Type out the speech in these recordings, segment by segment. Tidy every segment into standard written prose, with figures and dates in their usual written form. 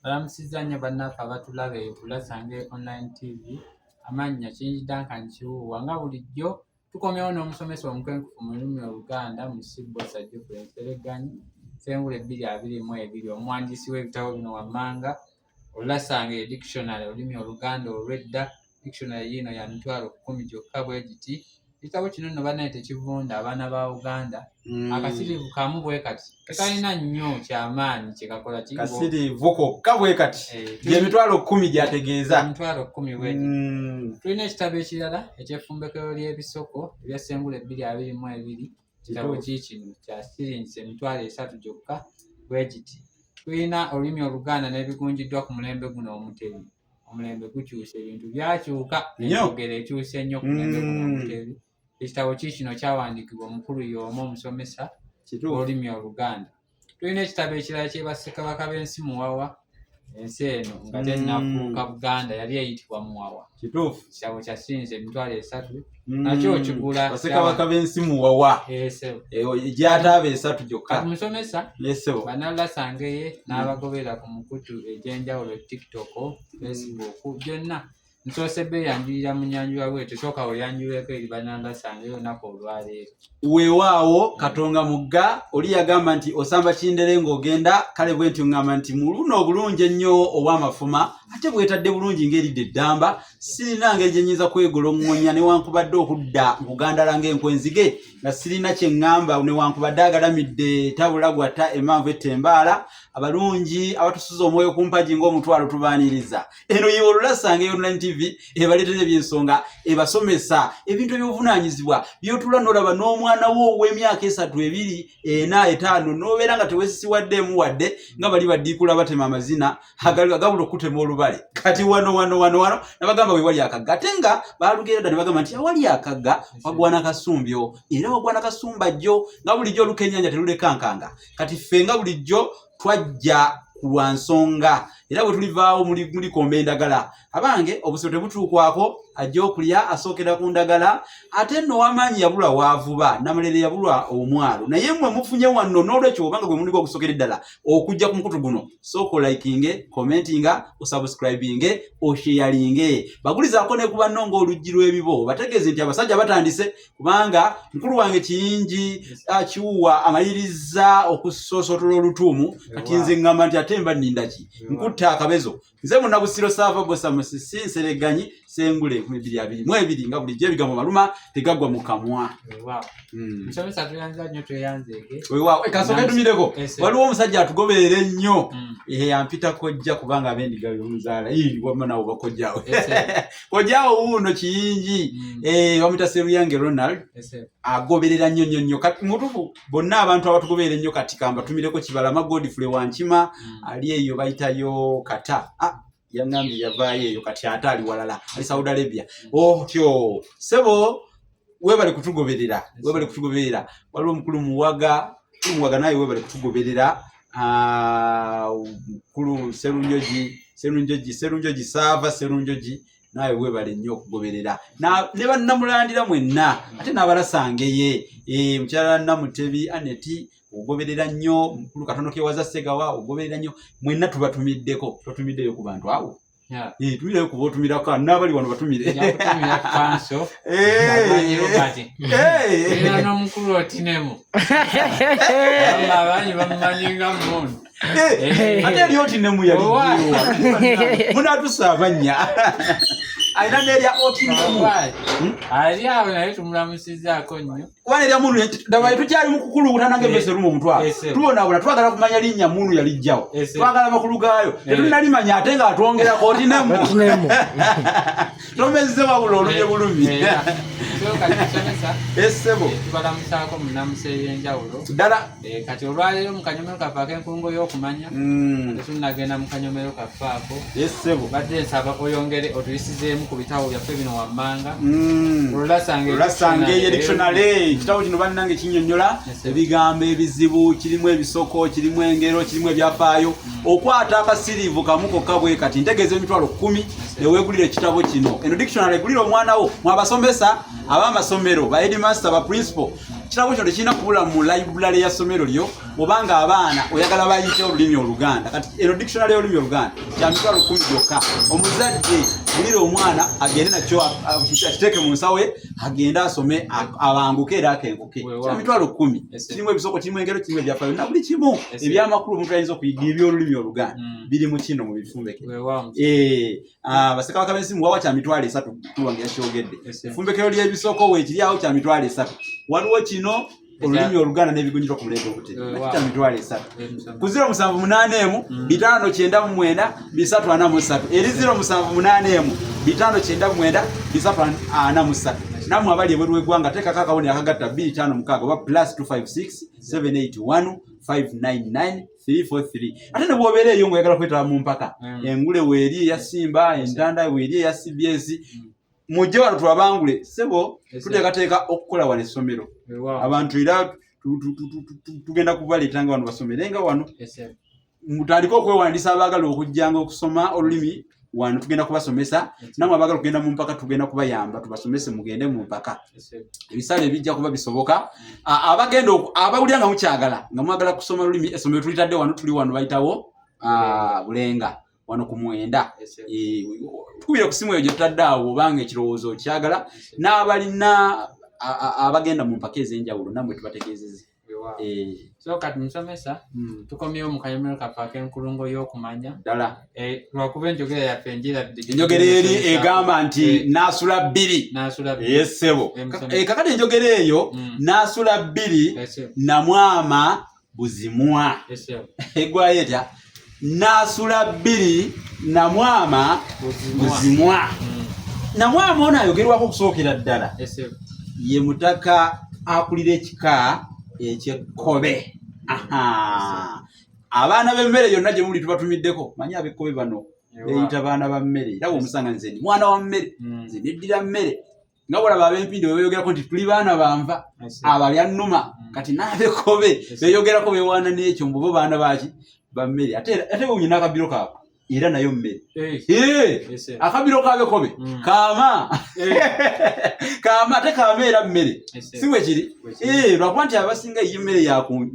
Balamusizza bannaffe abatulaba Ulasange Online TV amannya Kingi Duncan Kiwuuwa nga bulijjo tukomyewo n'omusomesa omukenkufu mu lulimi Oluganda mu Ssibbo Ssajjukulu Enseregganyi Ssengule 2022 omuwandiisi w'ebitabo bino wammanga Ulasange Dictionary olulimi Oluganda olw'edda dictionary yino ya mitwalo 10 gyokka bwe giti ekitabo kino nno bannaye tekivunda abaana ba Uganda akasirivu kamu bwe kati tekalina nnyo kyamaanyi kyekakola kasirivu kokka bwe kati emitwalo 10 gyategeeza emitwalo 10 bwe giti tulina ekitabo ekirala ekyeffumbekero ly'ebisoko ebya Ssengule 2022 kitabo kino kya siringi emitwalo 3 gyokka bwe giti tulina olulimi Oluganda n'ebigunjiddwa ku mulembe guno Omutebi omulembe gukyuse ebintu byakyuka enjogera ekyuse nnyo ku mulembe guno Omutebi ekitabo kino kyawandiikibwa omukulu y'omu omusomesa olulimi Oluganda tulina ekitabo ekirala kyeba Ssekabaka b'ensi Muwawa ensi eno nga tennafuuka Buganda yali eyitibwa Muwawa kituufu kitabo kya siringi emitwalo 3 nakyo okigula Ssekabaka b'ensi Muwawa gyataaba 3 gyokka kati musomesa bannalasange n'abagobera ku mukutu egy'enjawulo TikTok Facebook byonna nsoose beeyanjulira mu nnyanjula bwe tesooka weyanjuleko eri bannalasange olunaku olwaleero weewaawo Katonga mugga oli yagamba nti osamba kindere ng'ogenda kale bwe nti ngamba nti mu luno obulungi ennyo obw'amafuma ate bwetadde bulungi ng'eridde eddamba sirina ngeri gye nnyinza kwegolongonya newankubadde okudda nkugandala ng'enkwenzige nga sirina kye ŋŋamba newankubadde agalamidde tabula gwata emanvu ettembaala abalungi abatusuza omwoyo ku mpagi ng'omutwalo tubaaniriza eno ye Olusange Online TV ebaleetera ebyensonga ebasomesa ebintu ebyobuvunaanyizibwa by'otula n'olaba n'omwana wo ow'emyaka 3, 2, 4, 5 n'obeera nga teweesisiwaddemu wadde nga bali baddiikula batema amazina agabula okutema olubale kati wano nabagamba we wali akagga ate nga baalugera dda ne bagamba nti awali akagga wagwana kasumbyo era wagwana kasumbajjo nga bulijjo olukennyanja telulekankanga kati ffe nga bulijjo twajja kulwa nsonga era bwe tulivaawo muli komba endagala abange obusiro tebutuukwako ajja okulya asookera ku ndagala ate nno w'amaanyi yabulwa waavuba namalere yabulwa omwalo naye mmwe mufunye wanno n'olwekyo obanga gwe muliko okusokera eddala okujja ku mukutu guno sooka olikinge commentinga osubscribinge osharinge bagulizaako ne ku banno ng'oluggi lw'ebibo bategeeze nti abasajja batandise kubanga mukulu wange Kingi Kiwuuwa amaliriza okusoosotola olutuumu kati nze ŋŋamba nti ate mba nninda ki nkutta akabezo nze Munnabusiro Saava Bosa Musisi Nseregganyi Ssengule 2022 nga bulijjo ebigambo maluma tegaggwa mu kamwa. Musomesa tuyanza nnyo tweyanzeege. Weewaawo kasooka tumireko waliwo omusajja atugoberera ennyo yampita kojja kubanga abendiga by'omuzaala wamma nawo bakojjaawe kojjaawo wuuno Kingi bamuyita Seruyange Ronald agoberera nnyo kati mutufu bonna abantu abatugoberera ennyo kati kamba tumireko Kibalama Godfrey Wankima ali eyo bayitayo Kata yangambye yavaayo eyo kati ate ali walala ali Saudi Arabia otyo sebo webale kutugoberera waliwo omukulu Muwaga naye webale kutugoberera mukulu Serunjogi Saava Serunjogi naye webale nnyo okugoberera ne bannamulandira mwenna ate n'abalasangeye mukyala Namutebi Aneti ogoberera nnyo mukulu Katono Kewaza Segawa ogoberera nnyo mwenna tubatumiddeyo ku bantu awo tulireyo kuba otumirako n'abali wano batumire n'omukulu Otinemu abanyi bamumanyinga mmundu ate eri Otinemu yali munatusa abannya alina n'erya Otinemu ali awo naye tumulamusizzaako nnyo kubana erya munu dabaye tukyali mu kukulubuta nange embese lumu omutwalo tubonaabona twagala kumanya linnya munu yalijjawo twagala amakulu gaayo tetunalimanya ate nga atwongerako Otinemu tomezze wabula olumye bulumi essebo tubalamusaako munamusa ey'enjawulo ddala kati olwaleero mu kanyomero kaffe ak'enkungo y'okumanya tetunnagenda mu kanyomero kaffe ako essebo badde nsaba oyongere otuyisizeemu ku bitabo byaffe bino wammanga Olusange Dictionary ekitabo kino bannange kinnyonnyola ebigambo ebizibu kirimu ebisoko kirimu engero kirimu ebyafaayo okwata akasirivu kamu kokka bwe kati ntegeeza emitwalo 10 neweegulira ekitabo kino eno dictionary egulira omwana wo mwabasomesa ab'amasomero ba headmaster ba principal kitabo kino tekirina kubula mu library ya somero lyo obanga abaana oyagala bayite olulimi Oluganda kati ero dictionary y'olulimi Oluganda kya mitwalo 10 gyokka omuzadde bulira omwana agende nakyo akiteeke mu nsawe agenda asome abanguke era akenguke kya mitwalo 10 kirimu ebisoko kirimu engero kirimu ebyafaayo na buli kimu ebyamakulu omuntu ayinza okuyiga eby'olulimi Oluganda biri mu kino mu bifumbeke Basekabaka b'ensi muwawa kya mitwalo 3 tuwange yakyogedde efumbekero ly'ebisoko weekiryawo kya mitwalo 3 waliwo kino olulimi Oluganda n'ebigunjiro ku mulembe obutebe kya mitwalo 3 ku 078 599 343 eri 078 599 343 namwe abali ebweru w'eggwanga teekako akawone akagatta 256 oba +256 781 599 343 ate ne bw'obeera eyo ng'oyagala kwetaba mu mpaka engule weeri eya Simba entanda weeri eya CBS mujje wano twabangule sebo tuteekateeka okukola wano essomero abantu era tugenda kubaleetanga wano basomerenga wano mutandika okwewandiisa abaagala okujjanga okusoma olulimi wano tugenda kubasomesa namwe abaagala okugenda mu mpaka tugenda kubayamba tubasomese mugende mu mpaka ebisale ebijja kuba bisoboka abagenda abawulira nga mukyagala nga mwagala kusoma olulimi essomero tulitadde wano tuli wano bayitawo Bulenga wano ku Mwenda tukubira ku simu eyo gye tutadde awo obanga ekirowoozo kyagala n'abalina abagenda mu mpaka ez'enjawulo namwe tubategeezeze so kati musomesa tukomyewo mu kayomero kaffe ak'enkulungo y'okumanya ddala lwakuba enjogera yaffe enjogera eri egamba nti naasula bbiri yesebo kakati enjogera eyo naasula bbiri namwama buzimwa egwayo etya naasula bbiri namwama buzimwa namwama ono ayogerwako okusookera ddala ye mutaka akulira ekika ekyekkobe abaana b'emmere yonna gye muli tubatumiddeko manyi ab'ekkobe bano beyita baana ba mmere era bw'omusanga nze ndi mwana wa mmere nze neddira mmere nga bwolaba ab'empindi bwe beeyogerako nti tuli baana banva abalya nnuma kati n'ab'ekkobe beeyogerako beewaana n'ekyo mbu bo baana baki ba mmere ate bwenyina akabiro kaako era nayo mmere akabiro k'ab'ekkobe kaama kaama ate kaama era mmere si bwe kiri lwakuba nti abasinga eyo mmere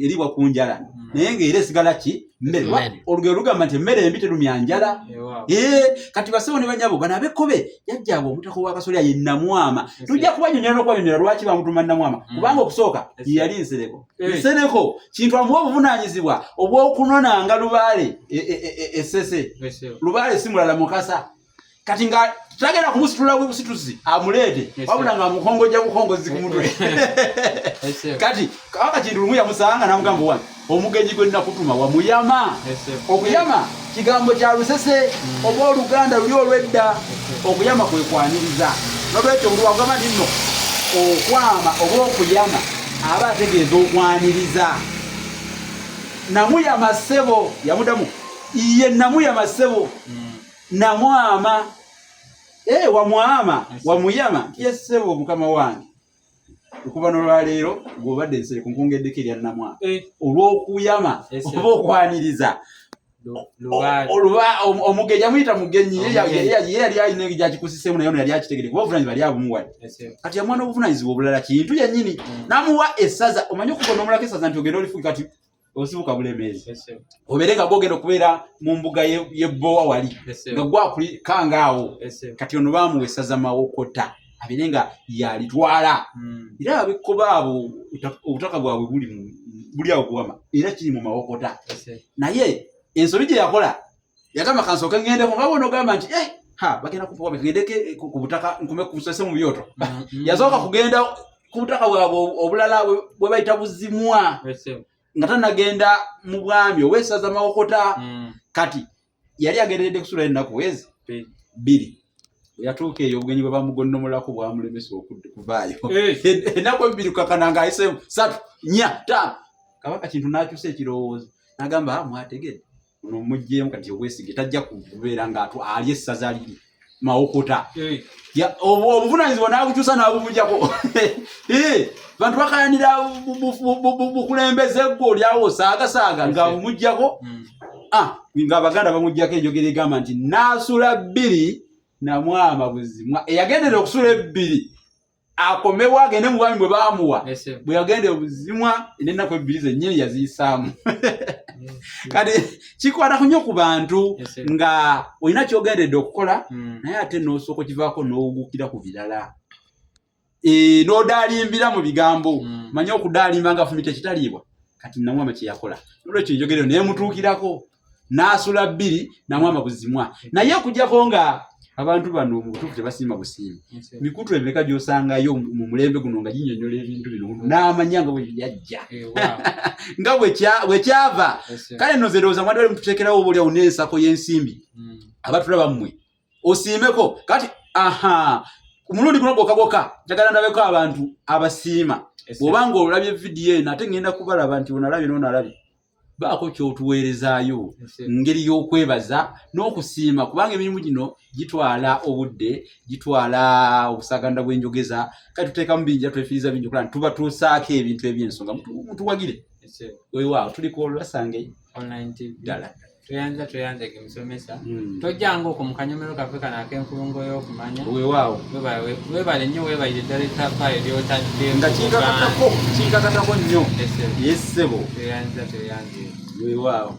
eribwa ku njala naye ng'era esigala ki mmere olugero lugamba nti emmere embi terumya njala kati basebo ne banyabo bano ab'ekkobe jjajjaabwe omutaka w'akasolya ye Namwama tujja kubanyonyola n'okubanyonyola lwaki bamutuma Namwama kubanga okusooka yali nsereko nsereko kintu amuwa obuvunaanyizibwa obw'okunonanga Lubaale essese Lubaale si mulala Mukasa kati nga tagenda kumusitula busitusi amuleete wabula nga amukongojja bukongozi ku mutwe kati kabaka kintu lumu yamusanga n'amugamba wano omugenyi gwe nnakutuma wamuyama okuyama kigambo kya Lusese oba Oluganda luli olw'edda okuyama kwe kwaniriza nolwekyo buli wagamba nti nno okwama oba okuyama aba ategeeza okwaniriza namuyama ssebo yamudamu ye namuyama ssebo namwama wamwama wamuyama yessebo mukama wange okuva n'olwaleero ng'obadde nsereko nkungeddeko erya Namwama olw'okuyama oba okwaniriza omugenyi amuyita mugenyi ye yali alina gyakikusiseemu naye ono yali akitegere kuba obuvunaanyizibwa yali abumuwadde kati yamuwa n'obuvunaanyizibwa obulala kintu yennyini n'amuwa essaza omanyi okubonomolako essaza nti ogenda olifuki kati osibuka Bulemeezi obeere nga bwogenda okubeera mu mbuga y'ebbowa wali nga gwakulikanga awo kati ono baamuwa essaza Mawokota abeere nga yalitwala era ab'ekkobe abo obutaka bwabwe buli awo kuwama era kiri mu Mawokota naye ensobi gye yakola yagamba kansooke ngendeko nga bona ogamba nti bagenda kufuka bagendeke ku butaka nkume kusese mu byoto yasooka kugenda ku butaka bwabwe obulala bwe bayita Buzimwa nga tanagenda mu bwami ow'essaza Mawokota kati yali agenderedde kusula ennaku wezi 2 yatuuka eyo obugenyi bwe bamugonnomolako bwamulemesa okuvaayo ennaku 2 kakananga ayisemu 3 4 5 kabaka kintu n'akyusa ekirowoozo n'agamba mwategedde ono muggyemu kati obwesige tajja kubeera nga ali essaza liri Mawokota obuvunaanyizibwa n'abukyusa n'abubujjako bantu bakayanira bukulembeze gwe olyawo saagasaaga nga bumujjako ng'Abaganda bamujjako enjogera egamba nti naasula 2 Namwama Buzimwa eyagendera okusula 2 akomewo agende mu bwami bwe baamuwa Yes. bwe yagenda obuzimwa n'ennaku ebbiri zennyini yaziyisaamu kati kikwata nnyo ku bantu Yes. nga olina kyogendedde okukola naye ate n'osooka kivaako n'owugukira ku birala n'odaalimbira mu bigambo manye okudaalimba nga fumita ekitaliibwa kati namwama kye yakola nolwekyo enjogerero neemutuukirako n'asula bbiri namwama buzimwa naye okujjako nga abantu bano mu butuufu tebasiima busiimi mikutu emeka gy'osangayo mu mulembe guno nga ginyonyola ebintu bino n'amanya nga bwe byajja nga bwe kyava kale nno ze ndowooza mwali bali mututeekerawo oba oliawo n'ensako y'ensimbi abatulaba mmwe osiimeko kati omulundi guno gwokka njagala ndabeko abantu abasiima bw'oba nga olabye vidiyo eno ate ngenda kubalaba nti onalabye n'onalabye baako kyotuweerezaayo ngeri y'okwebaza n'okusiima kubanga emirimu gino gitwala obudde gitwala obusaganda bw'enjogeza kati tuteekamu bingi twefiiriza bingi okulaba tuba tusaako ebintu eby'ensonga mutuwagire weewaawo tuliko olulasange ddala tweyanza egemusomesa tojjanga okwo mu kanyomero kaffe kano ak'enkulungo y'okumanya weewaawo webale nnyo weebalire ddala ettapa eryotadde nga kinkakatako nnyo yessebo tweyanze weewaawo